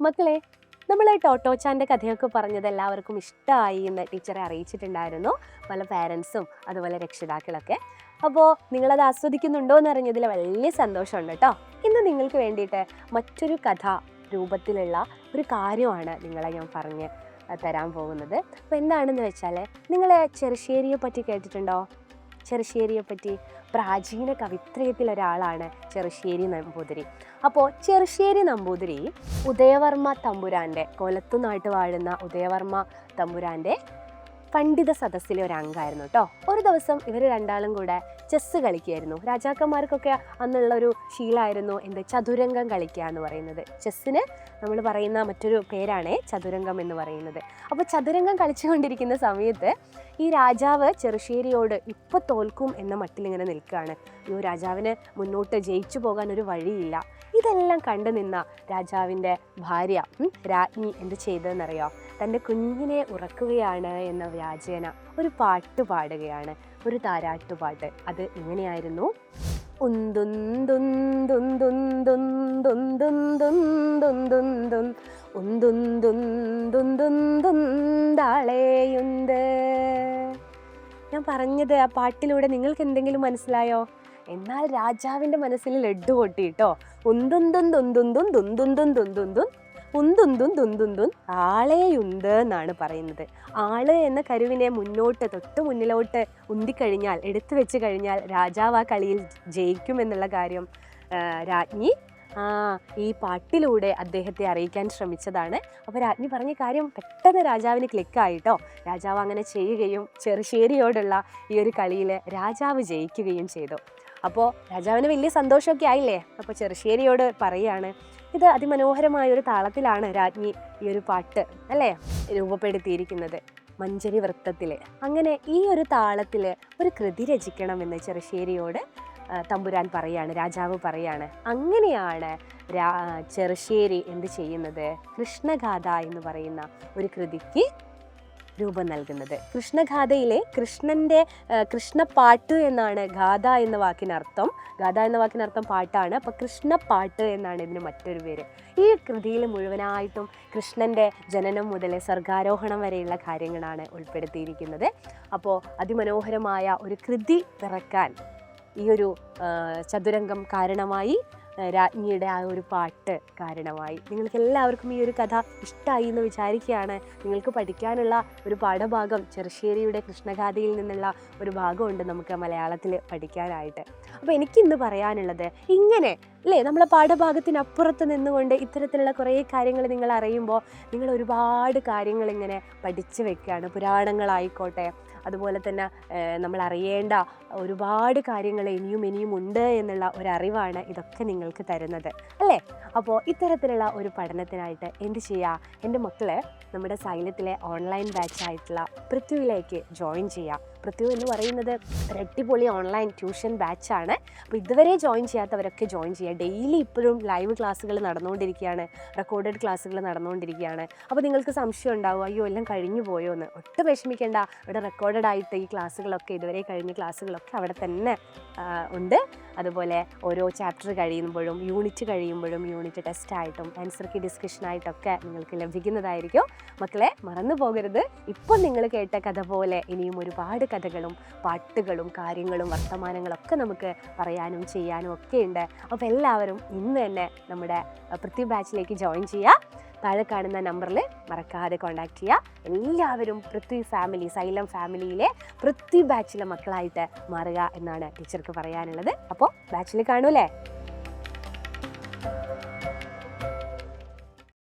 മക്കളെ, നമ്മൾ ടോട്ടോച്ചാൻ്റെ കഥയൊക്കെ പറഞ്ഞത് എല്ലാവർക്കും ഇഷ്ടമായി എന്ന് ടീച്ചറെ അറിയിച്ചിട്ടുണ്ടായിരുന്നു, പല പാരൻസും അതുപോലെ രക്ഷിതാക്കളൊക്കെ. അപ്പോൾ നിങ്ങളത് ആസ്വദിക്കുന്നുണ്ടോ എന്നറിഞ്ഞതിൽ വലിയ സന്തോഷമുണ്ട് കേട്ടോ. ഇന്ന് നിങ്ങൾക്ക് വേണ്ടിയിട്ട് മറ്റൊരു കഥ രൂപത്തിലുള്ള ഒരു കാര്യമാണ് നിങ്ങളെ ഞാൻ പറഞ്ഞ് തരാൻ പോകുന്നത്. അപ്പോൾ എന്താണെന്ന് വെച്ചാൽ, നിങ്ങൾ ചെറുശ്ശേരിയെ പറ്റി കേട്ടിട്ടുണ്ടോ? ചെറുശ്ശേരിയെ പറ്റി പ്രാചീന കവിത്രയത്തിൽ ഒരാളാണ് ചെറുശ്ശേരി നമ്പൂതിരി. അപ്പോൾ ചെറുശ്ശേരി നമ്പൂതിരി ഉദയവർമ്മ തമ്പുരാൻ്റെ, കൊലത്തുനാട്ട് വാഴുന്ന ഉദയവർമ്മ തമ്പുരാൻ്റെ പണ്ഡിത സദസ്സിലെ ഒരു അംഗമായിരുന്നു കേട്ടോ. ഒരു ദിവസം ഇവർ രണ്ടാളും കൂടെ ചെസ്സ് കളിക്കുകയായിരുന്നു. രാജാക്കന്മാർക്കൊക്കെ അന്നുള്ളൊരു ശീലമായിരുന്നു ചതുരംഗം കളിക്കുക എന്ന് പറയുന്നത്. ചെസ്സിന് നമ്മൾ പറയുന്ന മറ്റൊരു പേരാണ് ചതുരംഗം എന്ന് പറയുന്നത്. അപ്പോൾ ചതുരംഗം കളിച്ചുകൊണ്ടിരിക്കുന്ന സമയത്ത് ഈ രാജാവ് ചെറുശ്ശേരിയോട് ഇപ്പോൾ തോൽക്കും എന്ന മട്ടിലിങ്ങനെ നിൽക്കുകയാണ്. ഈ രാജാവിന് മുന്നോട്ട് ജയിച്ചു പോകാൻ ഒരു വഴിയില്ല. ഇതെല്ലാം കണ്ടു നിന്ന രാജാവിൻ്റെ ഭാര്യ രാജ്ഞി എന്ത് ചെയ്തതെന്നറിയോ? തൻ്റെ കുഞ്ഞിനെ ഉറക്കുകയാണ് എന്ന വ്യാജേന ഒരു പാട്ട് പാടുകയാണ്, ഒരു താരാട്ടുപാട്ട്. അത് ഇങ്ങനെയായിരുന്നു: ഞാൻ പറഞ്ഞത് ആ പാട്ടിലൂടെ നിങ്ങൾക്ക് എന്തെങ്കിലും മനസ്സിലായോ? എന്നാൽ രാജാവിൻ്റെ മനസ്സിൽ ലഡ്ഡു പൊട്ടി കേട്ടോ. ആളെയുണ്ട് എന്നാണ് പറയുന്നത്. ആള് എന്ന കരുവിനെ തൊട്ട് മുന്നിലോട്ട് ഉന്തിക്കഴിഞ്ഞാൽ, എടുത്തു വെച്ച് കഴിഞ്ഞാൽ രാജാവ് ആ കളിയിൽ ജയിക്കുമെന്നുള്ള കാര്യം രാജ്ഞി ഈ പാട്ടിലൂടെ അദ്ദേഹത്തെ അറിയിക്കാൻ ശ്രമിച്ചതാണ്. അപ്പോൾ രാജ്ഞി പറഞ്ഞ കാര്യം പെട്ടെന്ന് രാജാവിന് ക്ലിക്കായിട്ടോ. രാജാവ് അങ്ങനെ ചെയ്യുകയും ചെറുശ്ശേരിയോടുള്ള ഈ ഒരു കളിയിൽ രാജാവ് ജയിക്കുകയും ചെയ്തു. അപ്പോൾ രാജാവിന് വലിയ സന്തോഷമൊക്കെ ആയില്ലേ. അപ്പോൾ ചെറുശ്ശേരിയോട് പറയുകയാണ്, ഇത് അതിമനോഹരമായ ഒരു താളത്തിലാണ് രാജ്ഞി ഈ ഒരു പാട്ട് അല്ലേ രൂപപ്പെടുത്തിയിരിക്കുന്നത്, മഞ്ചരി വൃത്തത്തിൽ. അങ്ങനെ ഈ ഒരു താളത്തിൽ ഒരു കൃതി രചിക്കണമെന്ന് ചെറുശ്ശേരിയോട് തമ്പുരാൻ പറയാണ്, രാജാവ് പറയാണ്. അങ്ങനെയാണ് ചെറുശ്ശേരി എന്ത് ചെയ്യുന്നത്? കൃഷ്ണഗാഥ എന്ന് പറയുന്ന ഒരു കൃതിക്ക് രൂപം നൽകുന്നത്. കൃഷ്ണഗാഥയിലെ കൃഷ്ണപ്പാട്ട് എന്നാണ് ഗാഥ എന്ന വാക്കിനർത്ഥം. ഗാഥ എന്ന വാക്കിനർത്ഥം പാട്ടാണ്. അപ്പോൾ കൃഷ്ണപ്പാട്ട് എന്നാണ് ഇതിന് മറ്റൊരു പേര്. ഈ കൃതിയിൽ മുഴുവനായിട്ടും കൃഷ്ണൻ്റെ ജനനം മുതൽ സ്വർഗാരോഹണം വരെയുള്ള കാര്യങ്ങളാണ് ഉൾപ്പെടുത്തിയിരിക്കുന്നത്. അപ്പോൾ അതിമനോഹരമായ ഒരു കൃതി പിറക്കാൻ ഈ ഒരു ചതുരംഗം കാരണമായി, രാജ്ഞിയുടെ ആ ഒരു പാട്ട് കാരണമായി. നിങ്ങൾക്ക് എല്ലാവർക്കും ഈ ഒരു കഥ ഇഷ്ടമായി എന്ന് വിചാരിക്കുകയാണ്. നിങ്ങൾക്ക് പഠിക്കാനുള്ള ഒരു പാഠഭാഗം ചെറുശ്ശേരിയുടെ കൃഷ്ണഗാഥയിൽ നിന്നുള്ള ഒരു ഭാഗമുണ്ട് നമുക്ക് മലയാളത്തിൽ പഠിക്കാനായിട്ട്. അപ്പോൾ എനിക്കിന്ന് പറയാനുള്ളത്, ഇങ്ങനെ അല്ലേ നമ്മളെ പാഠഭാഗത്തിനപ്പുറത്ത് നിന്നുകൊണ്ട് ഇത്തരത്തിലുള്ള കുറേ കാര്യങ്ങൾ നിങ്ങൾ അറിയുമ്പോൾ നിങ്ങൾ ഒരുപാട് കാര്യങ്ങൾ ഇങ്ങനെ പഠിച്ചു വെക്കുകയാണ്. പുരാണങ്ങളായിക്കോട്ടെ, അതുപോലെ തന്നെ നമ്മൾ അറിയേണ്ട ഒരുപാട് കാര്യങ്ങൾ ഇനിയും ഉണ്ട് എന്നുള്ള ഒരറിവാണ് ഇതൊക്കെ നിങ്ങൾക്ക് തരുന്നത് അല്ലേ. അപ്പോൾ ഇത്തരത്തിലുള്ള ഒരു പഠനത്തിനായിട്ട് എന്ത് ചെയ്യുക? എൻ്റെ മക്കളെ നമ്മുടെ സൈലത്തിലെ ഓൺലൈൻ ബാച്ചായിട്ടുള്ള പൃഥ്വിയിലേക്ക് ജോയിൻ ചെയ്യുക. പൃഥ്വി എന്ന് പറയുന്നത് ഒരു അടിപൊളി ഓൺലൈൻ ട്യൂഷൻ ബാച്ചാണ്. അപ്പോൾ ഇതുവരെ ജോയിൻ ചെയ്യാത്തവരൊക്കെ ജോയിൻ ചെയ്യുക. ഡെയിലി ഇപ്പോഴും ലൈവ് ക്ലാസ്സുകൾ നടന്നുകൊണ്ടിരിക്കുകയാണ്, റെക്കോർഡഡ് ക്ലാസ്സുകൾ നടന്നുകൊണ്ടിരിക്കുകയാണ്. അപ്പോൾ നിങ്ങൾക്ക് സംശയം ഉണ്ടാവും, അയ്യോ എല്ലാം കഴിഞ്ഞു പോയോ എന്ന്. ഒട്ടും വിഷമിക്കേണ്ട. ഇവിടെ റെക്കോർഡഡ് ആയിട്ട് ഈ ക്ലാസ്സുകളൊക്കെ, ഇതുവരെ കഴിഞ്ഞ ക്ലാസ്സുകളൊക്കെ അവിടെ തന്നെ ഉണ്ട്. അതുപോലെ ഓരോ ചാപ്റ്റർ കഴിയുമ്പോഴും യൂണിറ്റ് കഴിയുമ്പോഴും യൂണിറ്റ് ടെസ്റ്റായിട്ടും ആൻസർ കീ ഡിസ്കഷനായിട്ടൊക്കെ നിങ്ങൾക്ക് ലഭിക്കുന്നതായിരിക്കും. മക്കളെ മറന്നു പോകരുത്. ഇപ്പോൾ നിങ്ങൾ കേട്ട കഥ പോലെ ഇനിയും ഒരുപാട് കഥകളും പാട്ടുകളും കാര്യങ്ങളും വർത്തമാനങ്ങളൊക്കെ നമുക്ക് പറയാനും ചെയ്യാനും ഒക്കെ ഉണ്ട്. അപ്പോൾ എല്ലാവരും ഇന്ന് തന്നെ നമ്മുടെ പൃഥ്വി ബാച്ചിലേക്ക് ജോയിൻ ചെയ്യുക. താഴെ കാണുന്ന നമ്പറിൽ മറക്കാതെ കോൺടാക്ട് ചെയ്യുക. എല്ലാവരും പൃഥ്വി ഫാമിലി, സൈലം ഫാമിലിയിലെ പൃഥ്വി ബാച്ചിലെ മക്കളായിട്ട് മാറുക എന്നാണ് ടീച്ചർക്ക് പറയാനുള്ളത്. അപ്പോൾ ബാച്ചിൽ കാണൂലേ?